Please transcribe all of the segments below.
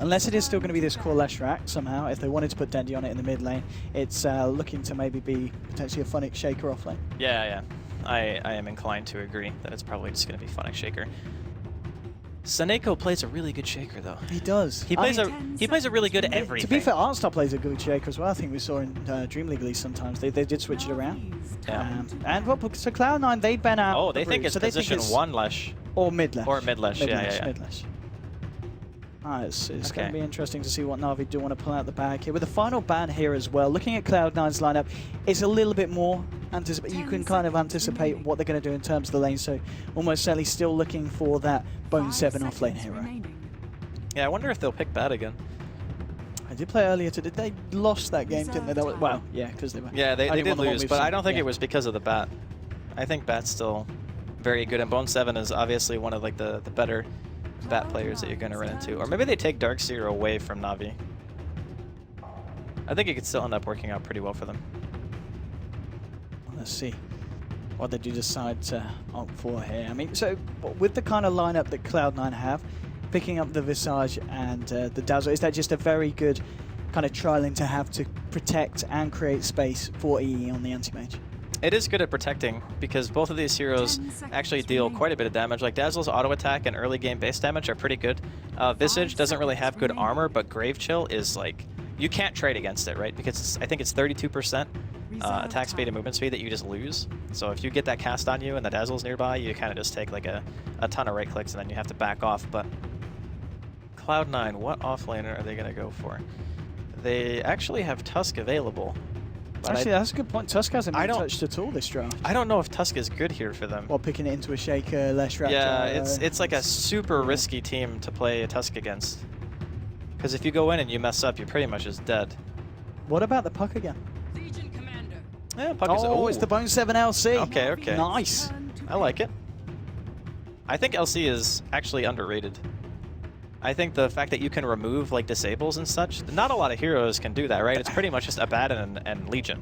unless it is still going to be this core Leshrac somehow. If they wanted to put Dendi on it in the mid lane, it's looking to maybe be potentially a Funnick Shaker off lane. Yeah. I am inclined to agree that it's probably just going to be Funnick Shaker. Saneko plays a really good Shaker, though. He does. He plays a really good everything. To be fair, Artstar plays a good Shaker as well. I think we saw in Dream League at least sometimes. They did switch it around. Yeah. And well, so Cloud9, they ban out. Oh, they think it's position 1 Lesh. Or mid Lesh. Or mid Lesh, yeah. Mid Lesh. It's going to be interesting to see what Na'Vi do want to pull out the bag here. With the final ban here as well, looking at Cloud9's lineup, it's a little bit more you can kind of anticipate what they're going to do in terms of the lane, so almost certainly still looking for that Bone 7 off-lane hero. Yeah, I wonder if they'll pick Bat again. I did play earlier today. They lost that game, didn't they? That was, well, yeah, because they were... Yeah, they did lose, but I don't think it was because of the Bat. I think Bat's still very good, and Bone 7 is obviously one of like the better Bat players that you're going to run into. Or maybe they take Darkseer away from Na'Vi. I think it could still end up working out pretty well for them. Let's see what they do decide to opt for here. I mean, so with the kind of lineup that Cloud9 have, picking up the Visage and the Dazzle, is that just a very good kind of trialing to have to protect and create space for EE on the anti-mage? It is good at protecting because both of these heroes actually deal quite a bit of damage. Like Dazzle's auto attack and early game base damage are pretty good. Visage doesn't really have good armor, but Grave Chill is like, you can't trade against it, right? Because I think it's 32% attack speed and movement speed that you just lose. So if you get that cast on you and the Dazzle's nearby, you kind of just take like a ton of right clicks and then you have to back off. But Cloud9, what offlaner are they going to go for? They actually have Tusk available. Actually, that's a good point. Tusk hasn't been touched at all this draft. I don't know if Tusk is good here for them. While picking it into a Shaker, Leshrac. Yeah, it's like a super risky team to play a Tusk against. Because if you go in and you mess up, you're pretty much just dead. What about the Puck again? Yeah, Puck is... Oh, it's the Bone 7 LC. Okay. Nice. I like it. I think LC is actually underrated. I think the fact that you can remove like disables and such, not a lot of heroes can do that, right? It's pretty much just Abaddon and Legion.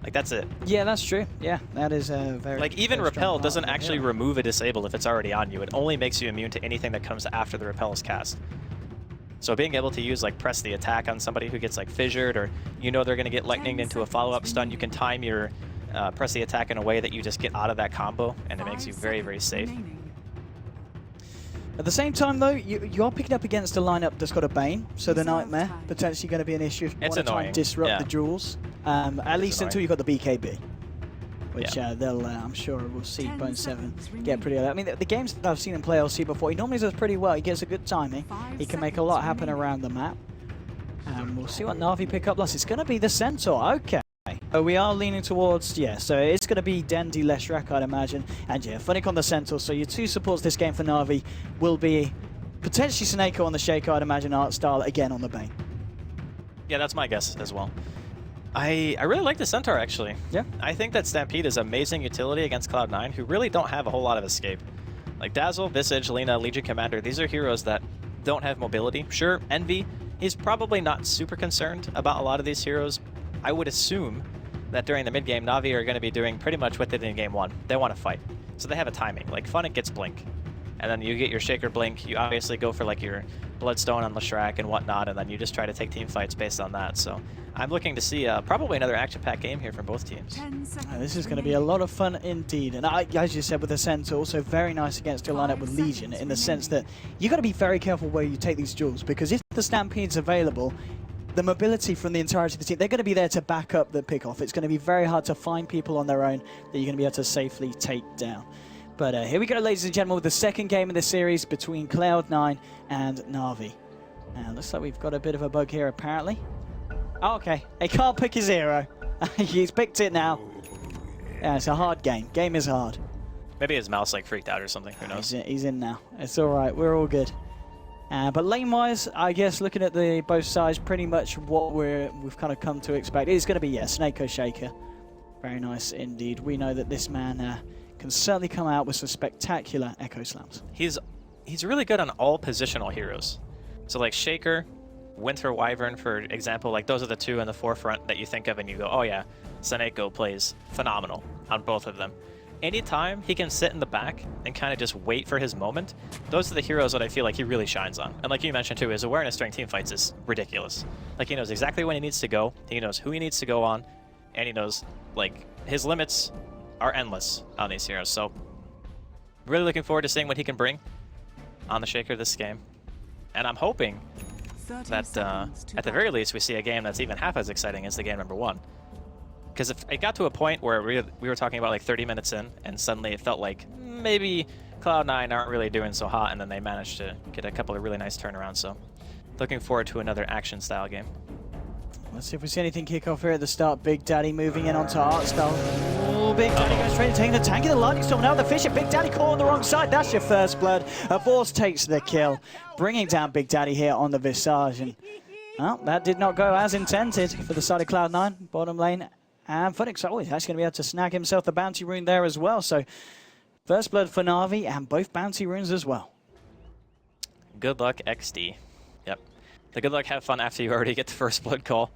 Like, that's it. Yeah, that's true. Yeah, that is a very... Like, even Repel doesn't actually remove a disable if it's already on you. It only makes you immune to anything that comes after the Repel is cast. So being able to use, like, press the attack on somebody who gets, like, fissured, or you know they're going to get lightninged into a follow-up stun, you can time your press the attack in a way that you just get out of that combo, and it makes you very, very safe. At the same time, though, you are picking up against a lineup that's got a Bane, so the Nightmare potentially going to be an issue if you want to try and disrupt the duels. At least until you've got the BKB, which they'll, I'm sure we'll see Bone 7 get pretty early. I mean, the games that I've seen him play LC before, he normally does pretty well. He gets a good timing. He can make a lot happen around the map. We'll see what Na'Vi pick up last. It's going to be the Centaur. Okay. We are leaning towards, so it's going to be Dendi, Leshrac, I'd imagine, and Funnick on the Centaur. So your two supports this game for Na'Vi will be potentially Saneko on the Shaker, I'd imagine, Artstar again on the Bane. Yeah, that's my guess as well. I really like the Centaur, actually. Yeah. I think that Stampede is amazing utility against Cloud9, who really don't have a whole lot of escape. Like Dazzle, Visage, Lina, Legion Commander, these are heroes that don't have mobility. Sure, Envy, he's probably not super concerned about a lot of these heroes. I would assume that during the mid-game, Na'Vi are going to be doing pretty much what they did in Game 1. They want to fight. So they have a timing. Like, Funnick gets Blink. And then you get your Shaker Blink. You obviously go for, like, your Bloodstone on Leshrac and whatnot, and then you just try to take team fights based on that. So I'm looking to see probably another action-packed game here from both teams. This is going to be a lot of fun indeed. And as you said with the Centaur, also very nice against your lineup with Legion, in the sense that you got to be very careful where you take these duels, because if the Stampede's available, the mobility from the entirety of the team, they're going to be there to back up the pick-off. It's going to be very hard to find people on their own that you're going to be able to safely take down. But here we go, ladies and gentlemen, with the second game of the series between Cloud9 and Na'Vi. Looks like we've got a bit of a bug here, apparently. Oh, okay. He can't pick his hero. He's picked it now. Yeah, it's a hard game. Game is hard. Maybe his mouse like freaked out or something. Who knows? He's in now. It's all right. We're all good. But lane-wise, I guess looking at the both sides, pretty much what we've kind of come to expect. It's going to be, Snake Shaker. Very nice indeed. We know that this man can certainly come out with some spectacular Echo Slams. He's really good on all positional heroes. So like Shaker, Winter Wyvern, for example, like those are the two in the forefront that you think of and you go, oh yeah, Saneko plays phenomenal on both of them. anytime he can sit in the back and kind of just wait for his moment, those are the heroes that I feel like he really shines on. And like you mentioned too, his awareness during team fights is ridiculous. Like he knows exactly when he needs to go, he knows who he needs to go on, and he knows like his limits are endless on these heroes. So really looking forward to seeing what he can bring on the Shaker this game. And I'm hoping that at the very least we see a game that's even half as exciting as the game number 1. Because if it got to a point where we were talking about like 30 minutes in, and suddenly it felt like maybe Cloud9 aren't really doing so hot, and then they managed to get a couple of really nice turnarounds. So looking forward to another action-style game. Let's see if we see anything kick off here at the start. Big Daddy moving in onto Hearthstone. Oh, Big Daddy goes straight to taking the tank in the lightning storm. Now the Fisher. Big Daddy caught on the wrong side. That's your first blood. Avors takes the kill, bringing down Big Daddy here on the Visage. And well, that did not go as intended for the side of Cloud9. Bottom lane. And Phoenix, oh, he's actually going to be able to snag himself the bounty rune there as well. So first blood for Na'Vi and both bounty runes as well. Good luck, XD. Yep. The good luck, have fun after you already get the first blood call.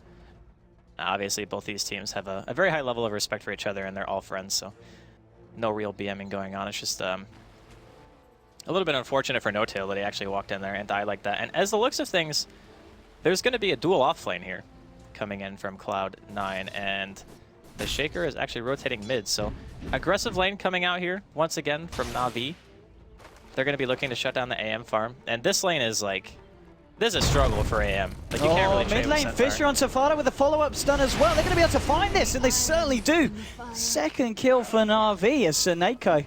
Obviously, both these teams have a very high level of respect for each other, and they're all friends, so no real BMing going on. It's just a little bit unfortunate for No-Tail that he actually walked in there and died like that. And as the looks of things, there's going to be a dual off lane here coming in from Cloud9, and the Shaker is actually rotating mid, so aggressive lane coming out here once again from Na'Vi. They're going to be looking to shut down the AM farm, and this lane is like, this is a struggle for AM. Like you can't really mid lane Fisher on Safada with a follow-up stun as well. They're going to be able to find this, and they certainly do. Second kill for Na'Vi as Seneko.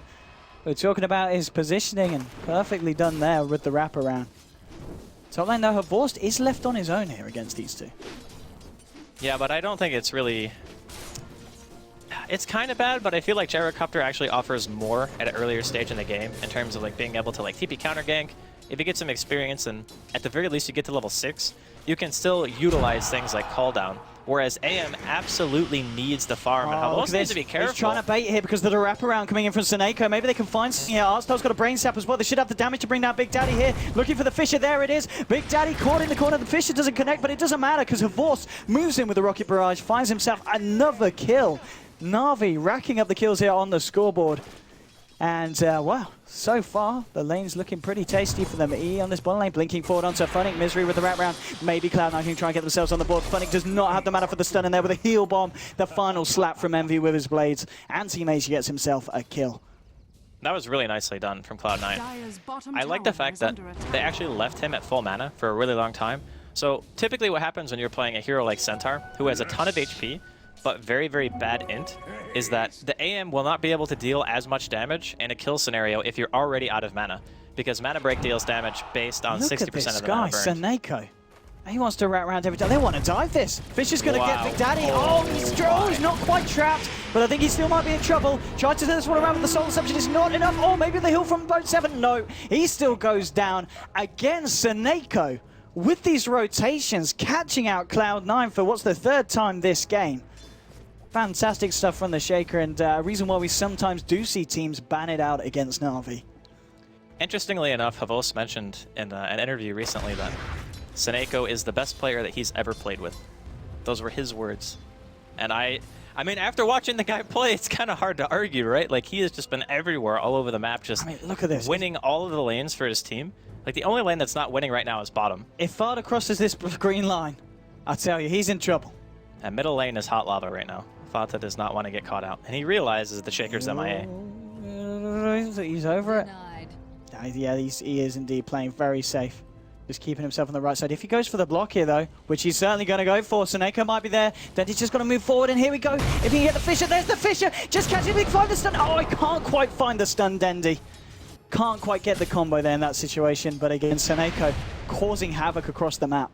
We're talking about his positioning, and perfectly done there with the wraparound. Top lane though, Havorst is left on his own here against these two. Yeah, but I don't think it's really... It's kind of bad, but I feel like Gyrocopter actually offers more at an earlier stage in the game in terms of like being able to like TP counter gank. If you get some experience and at the very least you get to level 6, you can still utilize things like call down. Whereas AM absolutely needs the farm, and Havorst needs to be careful. He's trying to bait here because of the wraparound coming in from Seneko. Maybe they can find something here. Arsenal's got a brain sap as well. They should have the damage to bring down Big Daddy here. Looking for the Fisher. There it is. Big Daddy caught in the corner. The Fisher doesn't connect, but it doesn't matter because Havorst moves in with the Rocket Barrage, finds himself another kill. Na'Vi racking up the kills here on the scoreboard. And, wow, so far, the lane's looking pretty tasty for them. E on this bottom lane, blinking forward onto Funnick. Misery with the wraparound. Maybe Cloud9 can try and get themselves on the board. Funnick does not have the mana for the stun in there with a heal bomb. The final slap from Envy with his blades. And Teamage gets himself a kill. That was really nicely done from Cloud9. I like the fact that they actually left him at full mana for a really long time. So typically what happens when you're playing a hero like Centaur, who has a ton of HP, but very, very bad int, is that the AM will not be able to deal as much damage in a kill scenario if you're already out of mana, because Mana Break deals damage based on 60% of the mana burned. Seneko. He wants to wrap around every time. They want to dive this. Fisher's going to get Big Daddy. Oh, he's not quite trapped, but I think he still might be in trouble. Tried to turn this one around with the Soul Deception. It's not enough. Oh, maybe the heal from Boat 7. No, he still goes down. Again, Seneko, with these rotations, catching out Cloud9 for what's the third time this game. Fantastic stuff from the Shaker, and a reason why we sometimes do see teams ban it out against Na'Vi. Interestingly enough, Havorst mentioned in an interview recently that Seneko is the best player that he's ever played with. Those were his words. And I mean, after watching the guy play, it's kind of hard to argue, right? Like, he has just been everywhere, all over the map, just look at this. Winning all of the lanes for his team. Like, the only lane that's not winning right now is bottom. If Fada crosses this green line, I tell you, he's in trouble. And middle lane is hot lava right now. Fata does not want to get caught out, and he realizes the Shaker's MIA. He's over it. Yeah, he is indeed playing very safe. Just keeping himself on the right side. If he goes for the block here, though, which he's certainly going to go for, Seneko might be there. Then he's just going to move forward, and here we go. If he can get the Fisher, there's the Fisher. Just catch him, he can find the stun. Oh, I can't quite find the stun, Dendy. Can't quite get the combo there in that situation, but again, Seneko causing havoc across the map.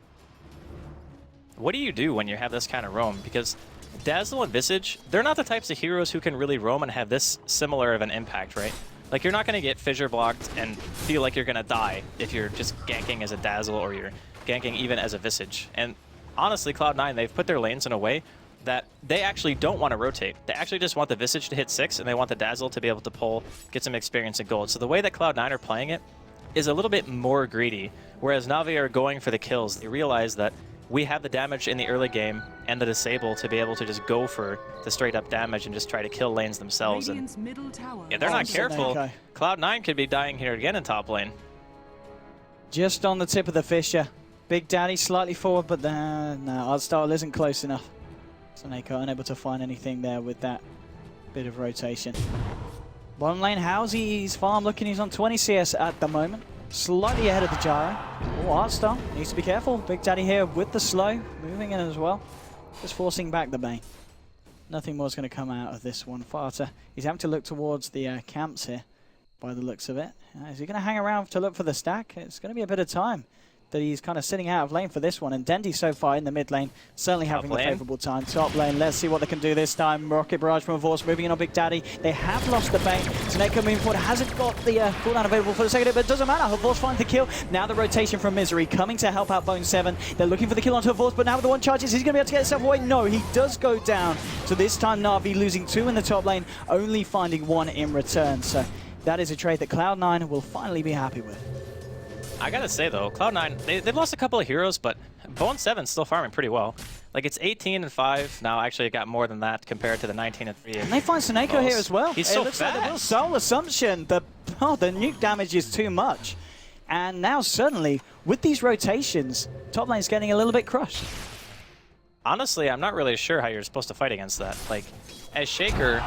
What do you do when you have this kind of roam? Because Dazzle and Visage, they're not the types of heroes who can really roam and have this similar of an impact, right? Like, you're not going to get fissure blocked and feel like you're going to die if you're just ganking as a Dazzle or you're ganking even as a Visage. And honestly, Cloud9, they've put their lanes in a way that they actually don't want to rotate. They actually just want the Visage to hit 6, and they want the Dazzle to be able to pull, get some experience in gold. So the way that Cloud9 are playing it is a little bit more greedy, whereas Na'Vi are going for the kills. They realize that we have the damage in the early game and the disable to be able to just go for the straight up damage and just try to kill lanes themselves. And if they're not careful, Cloud9 could be dying here again in top lane. Just on the tip of the fissure. Big Daddy slightly forward, but no, Artstar isn't close enough. Seneko unable to find anything there with that bit of rotation. Bottom lane, Housy's farm looking, he's on 20 CS at the moment. Slightly ahead of the gyro. Oh, Artstar needs to be careful. Big Daddy here with the slow, moving in as well. Just forcing back the bane. Nothing more is going to come out of this one. Farter, he's having to look towards the camps here, by the looks of it. Is he going to hang around to look for the stack? It's going to be a bit of time that he's kind of sitting out of lane for this one. And Dendy so far in the mid lane, certainly having a favourable time. Top lane, let's see what they can do this time. Rocket Barrage from Force moving in on Big Daddy. They have lost the bane. Seneko moving forward, hasn't got the cooldown available for the second hit, but it doesn't matter. Force finds the kill. Now the rotation from Misery coming to help out Bone 7. They're looking for the kill onto Force, but now with the one charges, he's going to be able to get himself away. No, he does go down. So this time Na'Vi losing 2 in the top lane, only finding 1 in return. So that is a trade that Cloud9 will finally be happy with. I gotta say though, Cloud9, they've lost a couple of heroes, but Bone 7's still farming pretty well. Like it's 18-5 now. Actually, it got more than that compared to the 19-3. And they find Seneko here as well. He's so looks fast. like the Soul Assumption. The nuke damage is too much, and now suddenly with these rotations, top lane's getting a little bit crushed. Honestly, I'm not really sure how you're supposed to fight against that. Like as Shaker,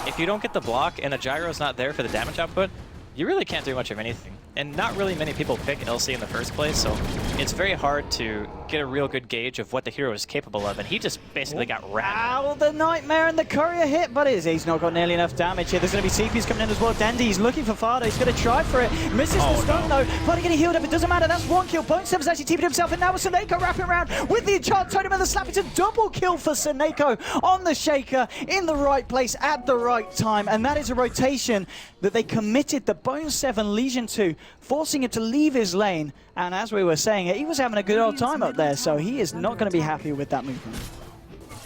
if you don't get the block and a gyro's not there for the damage output, you really can't do much of anything. And not really many people pick LC in the first place, so it's very hard to get a real good gauge of what the hero is capable of, and he just basically got rammed. Ow, the Nightmare and the Courier hit, but he's not got nearly enough damage here. There's going to be CPs coming in as well. Dendy, he's looking for Fardo. He's going to try for it. Misses the stun though. Fardo getting healed up. It doesn't matter. That's 1 kill. Bone 7's actually TP'd himself, and now with Seneko wrapping around with the Enchant Totem and the Slap. It's a double kill for Seneko on the Shaker in the right place at the right time, and that is a rotation that they committed the Bone 7 Legion to, forcing him to leave his lane. And as we were saying, he was having a good old time up there, so he is not going to be happy with that movement.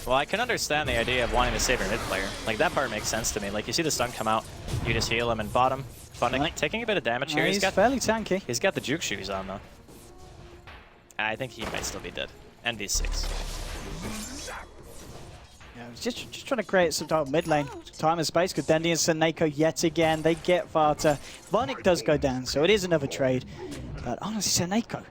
Well, I can understand the idea of wanting to save your mid player. Like, that part makes sense to me. Like, you see the stun come out, you just heal him and bottom. Funding, taking a bit of damage here. He's got fairly tanky. He's got the juke shoes on, though. I think he might still be dead. NV6. Just trying to create some type of mid lane time and space. Good Dendy and Seneko yet again. They get Farter. Varnick does go down, so it is another trade. But honestly, Seneko,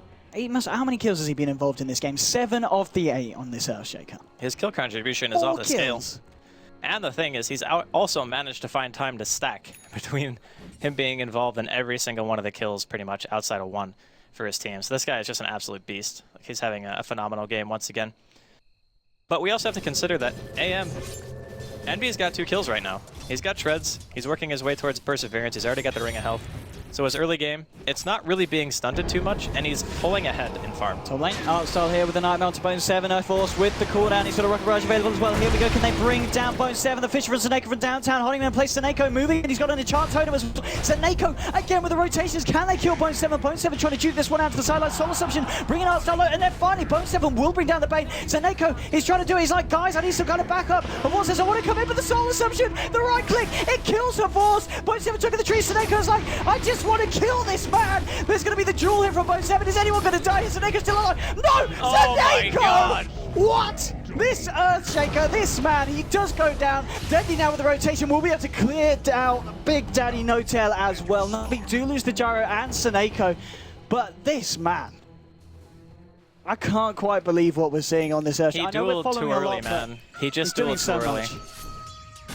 how many kills has he been involved in this game? 7 of the 8 on this Earthshaker. His kill contribution is off the scale. And the thing is, he's also managed to find time to stack between him being involved in every single one of the kills pretty much outside of 1 for his team. So this guy is just an absolute beast. Like, he's having a phenomenal game once again. But we also have to consider that Envy's got 2 kills right now. He's got Treads, he's working his way towards Perseverance, he's already got the Ring of Health. So his early game, it's not really being stunted too much, and he's pulling ahead in farm. Top lane, Artstar here with the Nightmare to Bone 7, Force with the cooldown, he's got a Rocket Barrage available as well. Here we go, can they bring down Bone 7? The Fisher from Seneko from downtown, holding him in place. Seneko moving, and he's got an Enchant Totem as well. Seneko again with the rotations, can they kill Bone 7? Bone 7 trying to juke this one out to the sideline. Soul Assumption bringing Artstar low, and then finally Bone 7 will bring down the bait. Seneko is trying to do it, he's like, guys, I need some kind of backup. And Force says, I want to come in, but the Soul Assumption, the right click, it kills the Force. Bone 7 took the tree, Seneko's like, I just want to kill this man. There's going to be the duel here from Bone 7. Is anyone going to die? Is Seneko's still alive? No! Oh my God! What? This Earthshaker, this man, he does go down. Deadly now with the rotation will be able to clear down Big Daddy No-Tail as well. Na'Vi do lose the gyro and Seneko, but this man, I can't quite believe what we're seeing on this Earthshaker. He dueled too early, man. He just dueled too early.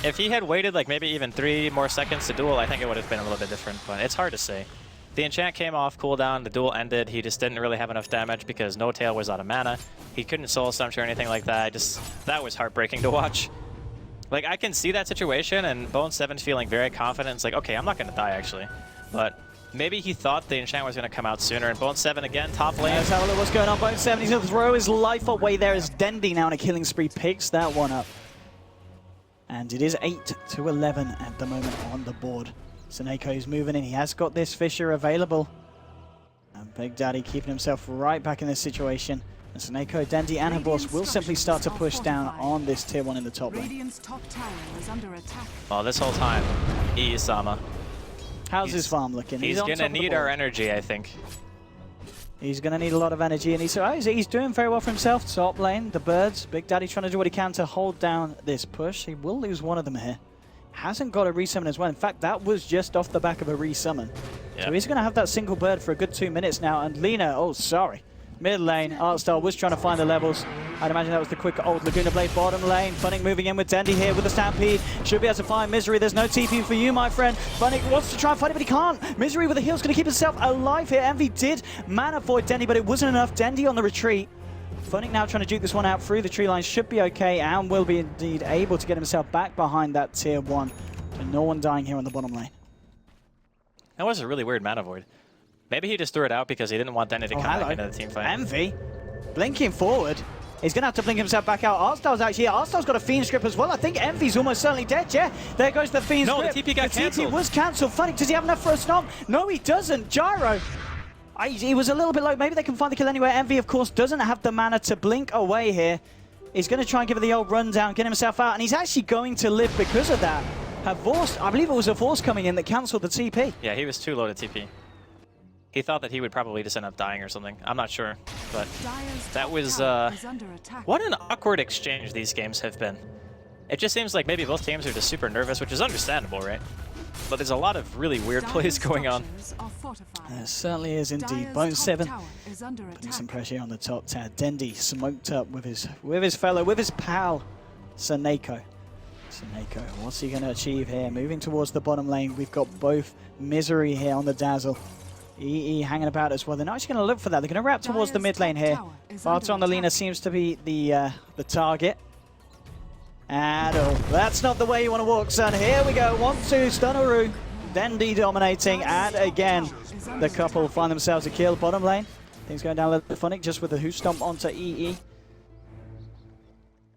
If he had waited like maybe even 3 more seconds to duel, I think it would have been a little bit different, but it's hard to say. The enchant came off cooldown, the duel ended, he just didn't really have enough damage because No-Tail was out of mana. He couldn't soul assumption or anything like that. That was heartbreaking to watch. Like, I can see that situation, and Bone 7's feeling very confident. It's like, okay, I'm not going to die actually. But maybe he thought the enchant was going to come out sooner, and Bone 7 again, top lane. Let's have a look what's going on. Bone 7, he's going to throw his life away there as Dendy now in a killing spree picks that one up. And it is 8-11 at the moment on the board. Seneko's moving in. He has got this Fisher available. And Big Daddy keeping himself right back in this situation. And Seneko, Dendy, and Havorce will simply start to push down on this tier 1 in the top lane. Well, this whole time, Iisama. How's his farm looking? He's going to need our energy, I think. He's going to need a lot of energy, and he's doing very well for himself. Top lane, the birds. Big Daddy trying to do what he can to hold down this push. He will lose one of them here. Hasn't got a resummon as well. In fact, that was just off the back of a resummon. Yep. So he's going to have that single bird for a good 2 minutes now. And Lina, oh, sorry. Mid lane, Artstar was trying to find the levels. I'd imagine that was the quick old Laguna Blade bottom lane. Funnick moving in with Dendy here with the Stampede. Should be able to find Misery. There's no TP for you, my friend. Funnick wants to try and fight it, but he can't. Misery with the heal's going to keep himself alive here. Envy did mana void Dendy, but it wasn't enough. Dendy on the retreat. Funnick now trying to duke this one out through the tree line. Should be okay and will be indeed able to get himself back behind that tier 1. So no one dying here on the bottom lane. That was a really weird mana void. Maybe he just threw it out because he didn't want Denny to come back into the team fight. Envy blinking forward. He's going to have to blink himself back out. Artstar's actually here. Artstar's got a Fiend's Grip as well. I think Envy's almost certainly dead, yeah. There goes the Fiend's Grip. No, the TP got cancelled. The TP was cancelled. Funny, does he have enough for a stomp? No, he doesn't. Gyro. He was a little bit low. Maybe they can find the kill anyway. Envy, of course, doesn't have the mana to blink away here. He's going to try and give it the old rundown, get himself out, and he's actually going to live because of that. Havorst, I believe it was Havorst coming in that cancelled the TP. Yeah, he was too low to TP. He thought that he would probably just end up dying or something. I'm not sure, but that was what an awkward exchange these games have been. It just seems like maybe both teams are just super nervous, which is understandable, right? But there's a lot of really weird plays going on. There certainly is indeed. Bone7 putting some pressure on the top tower. Dendy smoked up with his pal, Saneko. Saneko, what's he going to achieve here? Moving towards the bottom lane. We've got both Misery here on the Dazzle. EE hanging about as well. They're not actually going to look for that. They're going to wrap towards the mid lane here. Barton on the Lina seems to be the target. And oh, that's not the way you want to walk, son. Here we go. 1-2, Stunaroo. Dendy dominating. And again, the couple find themselves a kill. Bottom lane. Things going down a little bit funny just with the Who Stomp onto EE.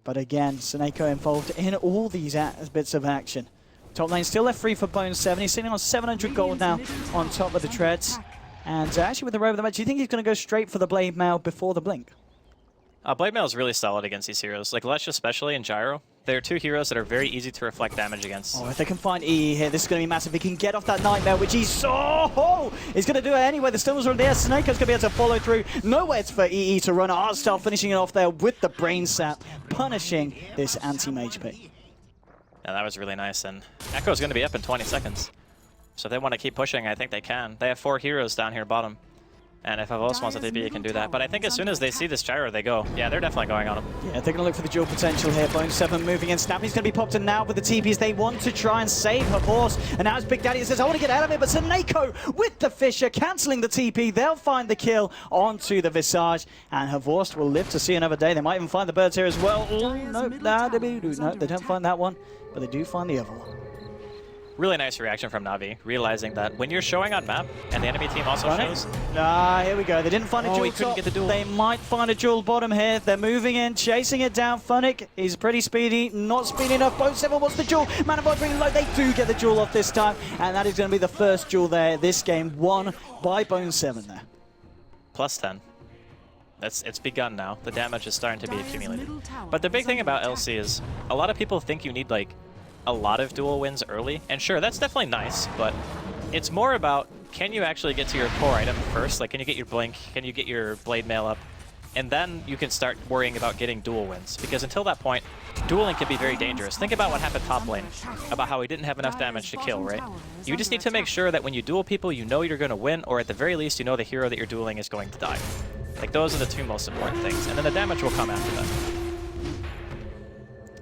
But again, Saneko involved in all these bits of action. Top lane still left free for Bone7. He's sitting on 700 gold now on top of the treads. And actually with the robe of the match, do you think he's going to go straight for the Blade Mail before the blink? Blade Mail is really solid against these heroes. Like Lesh especially and Gyro. They're two heroes that are very easy to reflect damage against. Oh, if they can find EE here, this is going to be massive. He can get off that Nightmare, which he's he's going to do it anyway. The stuns are there. Snake's going to be able to follow through. Nowhere for EE to run. Artstar finishing it off there with the Brain Sap, punishing this anti-mage pick. Yeah, that was really nice. And Echo's going to be up in 20 seconds. So if they want to keep pushing, I think they can. They have 4 heroes down here bottom. And if Avos wants a TP, he can do that. But I think as soon as they see this Gyro, they go. Yeah, they're definitely going on him. Yeah, they're going to look for the dual potential here. Bone7 moving in. Snappy's going to be popped in now with the TPs. They want to try and save her horse. And now it's Big Daddy that says, I want to get out of it. But Saneko with the Fisher, cancelling the TP. They'll find the kill onto the Visage. And Havorst will live to see another day. They might even find the birds here as well. Oh, no, they don't find that one. But they do find the other one. Really nice reaction from Navi, realizing that when you're showing on map, and the enemy team also shows... Here we go. They didn't find a duel top. Get the duel. They might find a duel bottom here. They're moving in, chasing it down. Funnick, he's pretty speedy, not speedy enough. Bone7 wants the duel. Mana Void really low. They do get the duel off this time, and that is going to be the first duel there this game, won by Bone7 there. Plus 10. It's begun now. The damage is starting to be accumulated. But the big thing about LC is, a lot of people think you need, like, a lot of duel wins early, and sure, that's definitely nice, but it's more about, can you actually get to your core item first? Like, can you get your blink? Can you get your blade mail up? And then you can start worrying about getting duel wins, because until that point, dueling can be very dangerous. Think about what happened top lane, about how he didn't have enough damage to kill, right? You just need to make sure that when you duel people, you know you're going to win, or at the very least, you know the hero that you're dueling is going to die. Like, those are the 2 most important things, and then the damage will come after that.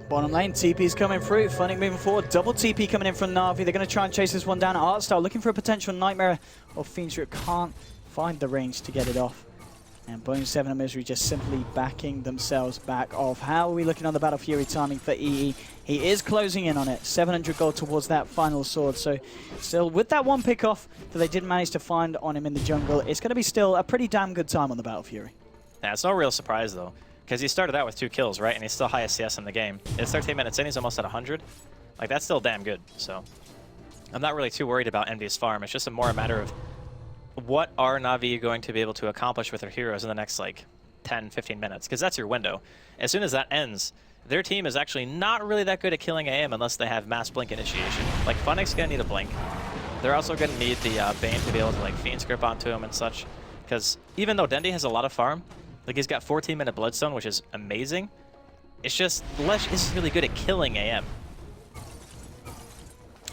Bottom lane, TP's coming through. Funnick moving forward. Double TP coming in from Na'Vi. They're going to try and chase this one down. Artstar looking for a potential Nightmare of Fiend's Grip. Can't find the range to get it off. And Bone7 and Misery just simply backing themselves back off. How are we looking on the Battle Fury timing for EE? He is closing in on it. 700 gold towards that final sword. So still with that one pick off that they did manage to find on him in the jungle, it's going to be still a pretty damn good time on the Battle Fury. Yeah, it's no real surprise though. Because he started out with 2 kills, right? And he's still highest CS in the game. It's 13 minutes in, he's almost at 100. Like, that's still damn good. So I'm not really too worried about Envy's farm. It's just more a matter of what are Na'Vi going to be able to accomplish with their heroes in the next, like, 10, 15 minutes? Because that's your window. As soon as that ends, their team is actually not really that good at killing AM unless they have mass blink initiation. Like, Funnick's going to need a blink. They're also going to need the Bane to be able to, like, Fiend's Grip onto him and such. Because even though Dendi has a lot of farm, like he's got 14-minute Bloodstone, which is amazing, it's just Lesh isn't really good at killing AM.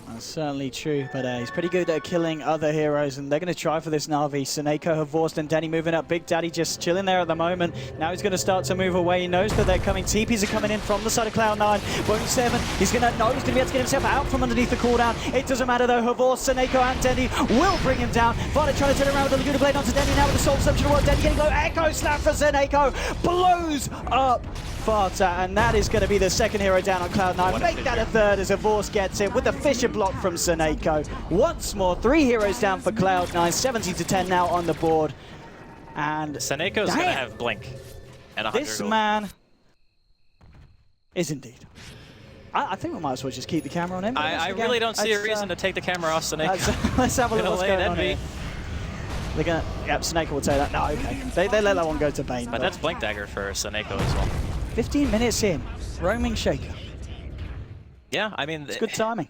That's certainly true, but he's pretty good at killing other heroes, and they're going to try for this Na'Vi. Seneko, Havorst, and Denny moving up. Big Daddy just chilling there at the moment. Now he's going to start to move away. He knows that they're coming. TPs are coming in from the side of Cloud9. Bone 7, he's going to know he's going to be able to get himself out from underneath the cooldown. It doesn't matter though. Havorst, Seneko, and Denny will bring him down. Vada trying to turn around with the Laguna Blade onto Denny now with the Soul Deception of Denny getting low. Echo Slam for Seneko. Blows up Fata, and that is going to be the second hero down on Cloud9. Make that a third as Havorst gets it with the Fisher block from Seneko. Once more, 3 heroes down for Cloud9, 70-10 now on the board. And Seneco's going to have Blink and 100 this gold. man is indeed. I think we might as well just keep the camera on him. I really don't see a reason to take the camera off Seneko. Let's have a look what's going on here. They're gonna, yep, Seneko will take that. No, okay. They let that one go to Bane. But that's Blink Dagger for Seneko as well. 15 minutes in, roaming Shaker. Yeah, I mean... It's good timing.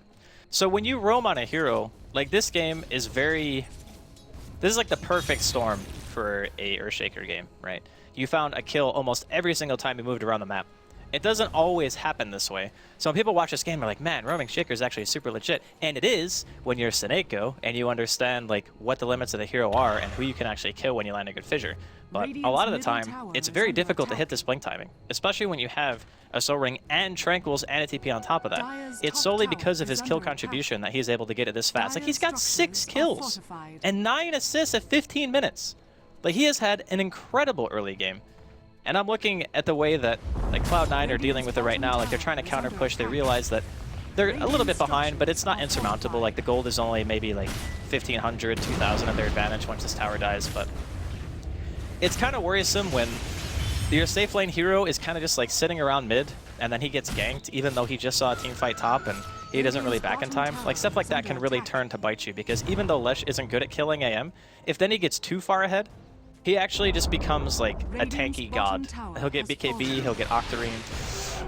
So when you roam on a hero, like this game is very... This is like the perfect storm for a Earthshaker game, right? You found a kill almost every single time you moved around the map. It doesn't always happen this way. So when people watch this game, they're like, man, roaming Shaker is actually super legit. And it is when you're Seneko and you understand like what the limits of the hero are and who you can actually kill when you land a good fissure. But a lot of the time, it's very difficult to hit this blink timing, especially when you have a Soul Ring and Tranquils and a TP on top of that. It's solely because of his kill contribution that he's able to get it this fast. Like, he's got 6 kills and 9 assists at 15 minutes. Like, he has had an incredible early game. And I'm looking at the way that like Cloud9 are dealing with it right now. Like, they're trying to counter push. They realize that they're a little bit behind, but it's not insurmountable. Like, the gold is only maybe like 1,500, 2,000 of their advantage once this tower dies. But it's kind of worrisome when your safe lane hero is kind of just like sitting around mid, and then he gets ganked, even though he just saw a team fight top and he doesn't really back in time. Like, stuff like that can really turn to bite you, because even though Lesh isn't good at killing AM, if then he gets too far ahead, he actually just becomes like a tanky god. He'll get BKB, he'll get Octarine.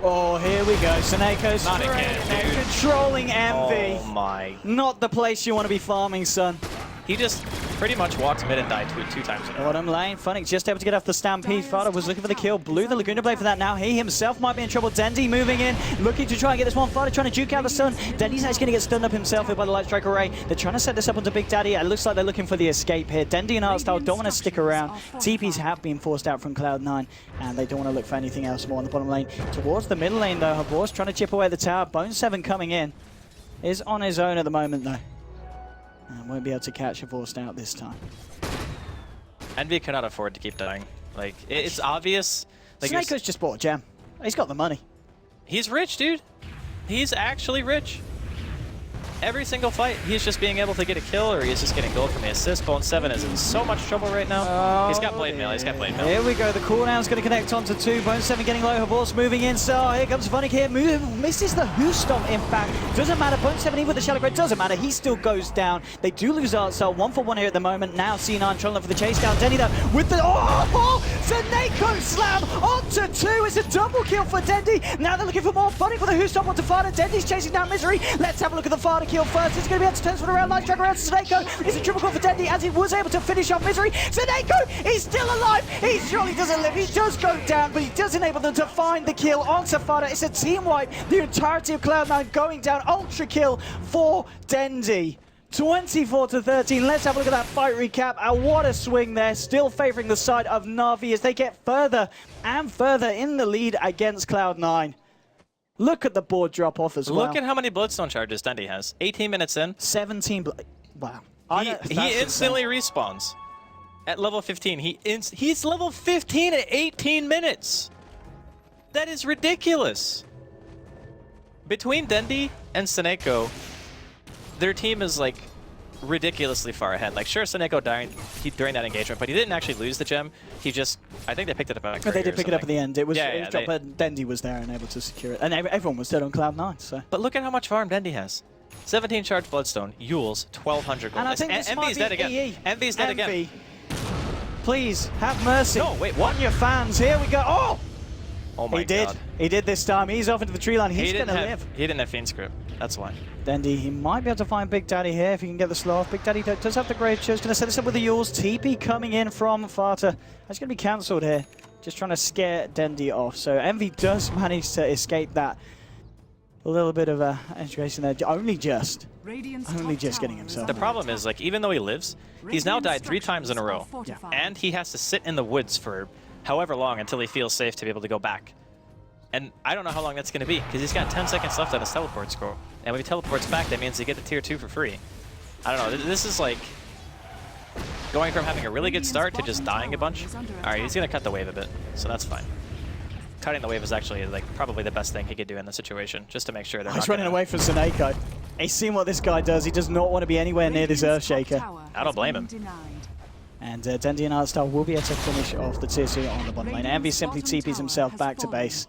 Oh, here we go. Seneco's Not again, dude. Controlling Envy. Oh my. Not the place you want to be farming, son. He just pretty much walked mid and died two times in a row. Bottom lane, Funix just able to get off the Stampede. Fada was looking for the kill, blew the Laguna Blade for that now. He himself might be in trouble. Dendi moving in, looking to try and get this one. Fada trying to juke out the stun. Dendi's actually going to get stunned up himself here by the Light Strike Array. They're trying to set this up onto Big Daddy. It looks like they're looking for the escape here. Dendi and Artstyle don't want to stick around. TPs have been forced out from Cloud9, and they don't want to look for anything else more on the bottom lane. Towards the middle lane, though, Havorst trying to chip away at the tower. Bone 7 coming in. Is on his own at the moment, though. And won't be able to catch Havorst out this time. Envy cannot afford to keep dying. Like, it's obvious. Like, Snake's just bought a gem. He's got the money. He's rich, dude. He's actually rich. Every single fight, he's just being able to get a kill, or he's just getting gold from the assist. Bone 7 is in so much trouble right now. Oh, he's got Blade Mail. He's got Blade Mail. Here we go. The cooldown's going to connect onto 2. Bone 7 getting low. Havorst moving in. So here comes Funnick here. Misses the Who Stomp impact. Doesn't matter. Bone 7 even with the Shallow Grade. Doesn't matter. He still goes down. They do lose Artstyle. 1-for-1 here at the moment. Now C9 trying for the chase down. Denny though with the... Oh! Seneko slam onto 2. It's a double kill for Dendi. Now they're looking for more. Funnick with the Who Stomp onto Fada. Dendi's chasing down Misery. Let's have a look at the Fada kill first. It's going to be turns one around, Light Strike around Seneko. It's a triple kill for Dendi as he was able to finish off Misery. Seneko, he's still alive. He surely doesn't live. He does go down, but he does enable them to find the kill on Fada. It's a team wipe. The entirety of Cloud9 going down. Ultra kill for Dendi. 24-13. Let's have a look at that fight recap. What a swing there. Still favoring the side of Na'Vi as they get further and further in the lead against Cloud9. Look at the board drop off as well. Look at how many Bloodstone charges Dendi has. 18 minutes in. 17. Wow. He instantly respawns at level 15. He's level 15 at 18 minutes. That is ridiculous. Between Dendi and Seneko, their team is like ridiculously far ahead. Like, sure, Seneko died during that engagement, but he didn't actually lose the gem. He just, I think they picked it up. They did pick it up at the end. It was, but Dendi was there and able to secure it, and everyone was dead on Cloud9. So, but look at how much farm Dendi has. 17 charged Bloodstone, Yules 1,200 gold. And I think this Envy's dead again. Envy's dead again. Please have mercy. No, wait, what? On your fans. Here we go. Oh, Oh my god. He did this time. He's off into the tree line. He's going to live. He didn't have Fiend Script. That's why. Dendy, he might be able to find Big Daddy here if he can get the slow off. Big Daddy does have the Grave Chill. He's going to set this up with the Yules. TP coming in from Fata. That's going to be cancelled here. Just trying to scare Dendy off. So Envy does manage to escape that. A little bit of a integration there. Only just getting himself. The problem is, like, even though he lives, he's now died 3 times in a row. Yeah. And he has to sit in the woods for however long until he feels safe to be able to go back. And I don't know how long that's going to be, because he's got 10 seconds left on his teleport scroll. And when he teleports back, that means he get the tier 2 for free. I don't know. This is like going from having a really good start to just dying a bunch. Alright, he's going to cut the wave a bit, so that's fine. Cutting the wave is actually like probably the best thing he could do in the situation, just to make sure they're he's running away from Seneko. He's seen what this guy does. He does not want to be anywhere near this Earthshaker. I don't blame him. And Dendy and Artstar will be able to finish off the tier 2 on the bottom lane. Envy simply TPs himself back to base.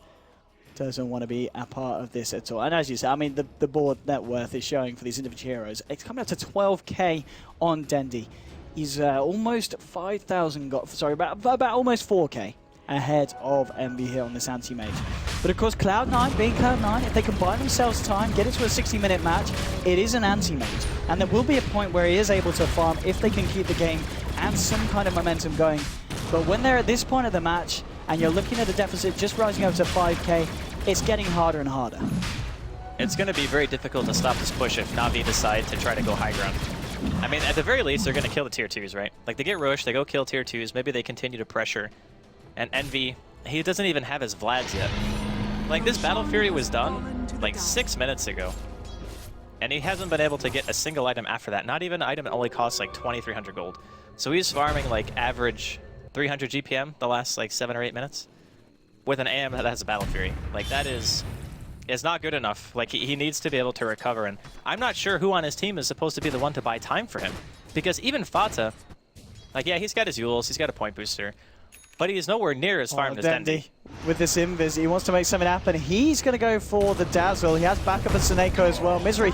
Doesn't want to be a part of this at all. And as you said, I mean, the board net worth is showing for these individual heroes. It's coming up to 12k on Dendy. He's almost 5,000 about almost 4k ahead of Envy here on this anti-mage. But of course, Cloud9, being Cloud9, if they can buy themselves time, get it to a 60-minute match, it is an anti-mage. And there will be a point where he is able to farm if they can keep the game and some kind of momentum going. But when they're at this point of the match, and you're looking at a deficit just rising up to 5k, it's getting harder and harder. It's going to be very difficult to stop this push if Na'Vi decide to try to go high ground. I mean, at the very least, they're going to kill the tier 2s, right? Like, they get Roche, they go kill tier 2s, maybe they continue to pressure. And Envy, he doesn't even have his Vlads yet. Like, this Battle Fury was done, like, 6 minutes ago. And he hasn't been able to get a single item after that. Not even an item that only costs, like, 2,300 gold. So he's farming, like, average 300 GPM the last, like, 7 or 8 minutes. With an AM that has a Battle Fury. Like, that is not good enough. Like, he needs to be able to recover. And I'm not sure who on his team is supposed to be the one to buy time for him. Because even Fata, like, yeah, he's got his Yules, he's got a point booster. But he is nowhere near as farmed as Dendy. With this invis, he wants to make something happen. He's going to go for the Dazzle. He has backup of Seneko as well. Misery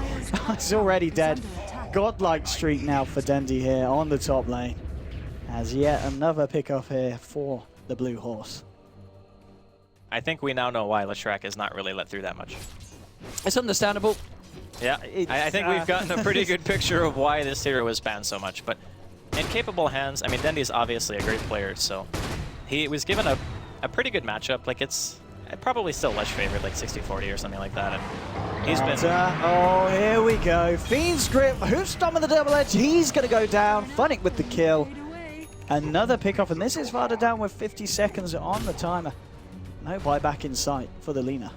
is already dead. Godlike streak now for Dendy here on the top lane. As yet another pickoff here for the Blue Horse. I think we now know why Leshrac is not really let through that much. It's understandable. Yeah, I think we've gotten a pretty good picture of why this hero was banned so much. But in capable hands, I mean, Dendy's obviously a great player, so he was given a pretty good matchup. Like, it's probably still Lesh favored, like 60-40 or something like that. And he's been... oh, here we go. Fiend's Grip, Hearthstone with the double edge. He's going to go down. Funnick with the kill. Another pickoff, and this is Vada down with 50 seconds on the timer. No buyback in sight for the Lina.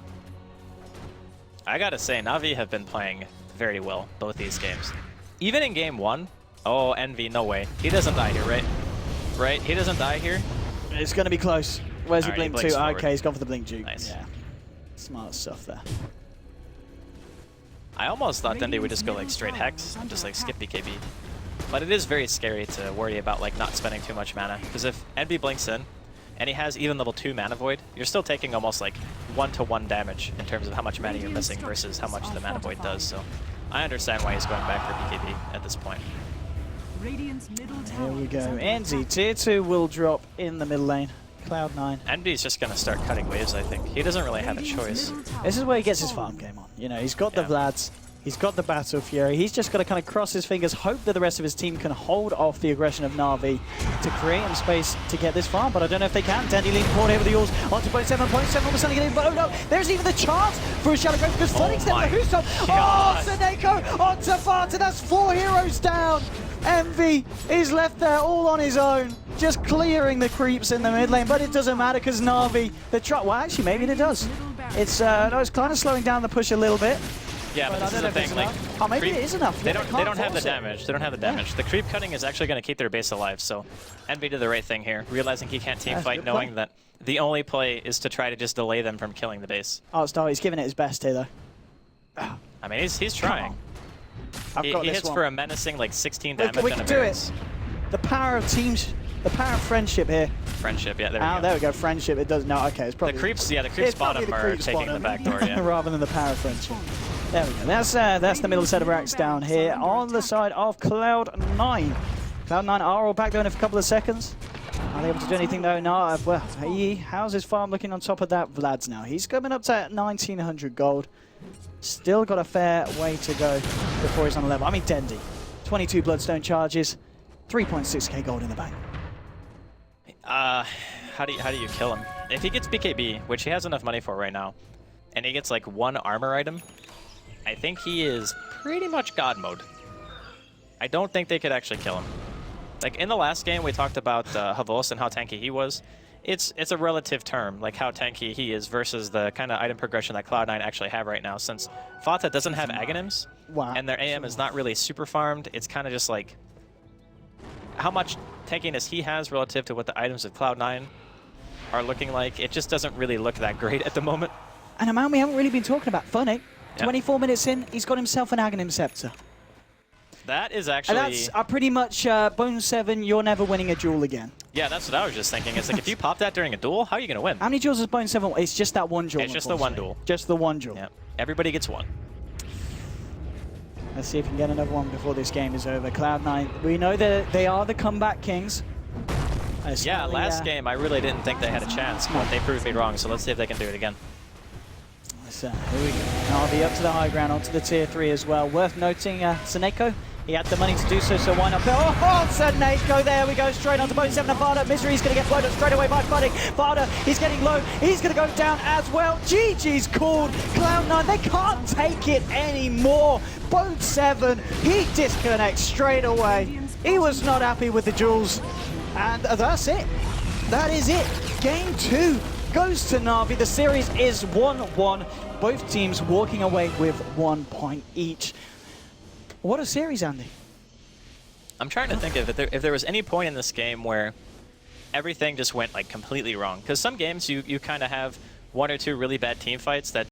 I gotta say, Na'Vi have been playing very well both these games. Even in game 1, oh, Envy, no way. He doesn't die here, right? Right? He doesn't die here? It's going to be close. Where's he blink to? Forward. Okay, he's gone for the blink juke. Nice. Yeah. Smart stuff there. I almost thought Dendy would just go like straight Hex and just like skip BKB. But it is very scary to worry about like not spending too much mana. Because if Envy blinks in, and he has even level 2 Mana Void, you're still taking almost like 1-to-1 damage in terms of how much mana you're missing versus how much the Mana Void does. So I understand why he's going back for BKB at this point. Here we go. Enzy, tier 2 will drop in the middle lane. Cloud9. Envy's just going to start cutting waves, I think. He doesn't really have a choice. This is where he gets his farm game on. You know, he's got the Vlads. He's got the Battle Fury. He's just got to kind of cross his fingers, hope that the rest of his team can hold off the aggression of Na'Vi to create him space to get this farm. But I don't know if they can. Dendy leaning forward here with the Yules onto 0.7, almost getting in. But oh no, there's even the chance for a shallow grave because Funnick's there with the Hearthstone. Oh, Seneko onto Fata. That's 4 heroes down. Envy is left there all on his own, just clearing the creeps in the mid lane. But it doesn't matter because Na'Vi, well, actually, maybe it does. It's no, it's kind of slowing down the push a little bit. Yeah, but this is the thing, like, oh, maybe it is enough. They don't have the damage. They don't have the damage. Yeah. The creep cutting is actually going to keep their base alive, so Envy did the right thing here, realizing he can't team fight, knowing that the only play is to try to just delay them from killing the base. Oh, Star, he's giving it his best here, though. I mean, he's trying. He hits for a menacing, like, 16 damage. We can do it. The power of teams, the power of friendship here. Friendship, yeah, there we go. There we go, friendship. It does, no, okay, it's probably... The creeps bottom are taking the back door, yeah. Rather than the power of friendship. There we go. That's the middle set of racks down here on the side of Cloud9. Cloud9 are all back there in a couple of seconds. Are they able to do anything though? No. Well, how's his farm looking on top of that? Vlad's now. He's coming up to 1900 gold. Still got a fair way to go before he's on a level. I mean, Dendy, 22 Bloodstone charges, 3.6k gold in the bank. How do you kill him? If he gets BKB, which he has enough money for right now, and he gets like one armor item, I think he is pretty much God mode. I don't think they could actually kill him. Like in the last game, we talked about Havos and how tanky he was. It's a relative term, like how tanky he is versus the kind of item progression that Cloud9 actually have right now. Since Fata doesn't have Aghanims, and their AM is not really super farmed, it's kind of just like how much tankiness he has relative to what the items of Cloud9 are looking like. It just doesn't really look that great at the moment. And a man we haven't really been talking about, Funny. 24 minutes in, he's got himself an Aghanim Scepter. That is actually... And that's pretty much Bone 7, you're never winning a duel again. Yeah, that's what I was just thinking. It's like, if you pop that during a duel, how are you going to win? How many duels is Bone 7? It's just that one duel. It's just the one duel. Just the one duel. Yeah. Everybody gets one. Let's see if we can get another one before this game is over. Cloud9, we know that they are the comeback kings. Yeah, last game, I really didn't think they had a chance, but they proved me wrong, so let's see if they can do it again. So, here we go. Na'Vi up to the high ground, onto the tier 3 as well. Worth noting, Seneko, he had the money to do so, so why not? Oh, Seneko, there we go, straight onto Bone 7 and Varda. Misery's going to get blown up straight away by Fudding. Varda, he's getting low, he's going to go down as well. GG's called. Cloud9, they can't take it anymore. Bone 7, he disconnects straight away. He was not happy with the duels. And that's it. That is it. Game 2 goes to Na'Vi. The series is 1-1. Both teams walking away with 1 point each. What a series, Andy. I'm trying to think if there was any point in this game where everything just went like completely wrong. Because some games you kind of have one or two really bad team fights that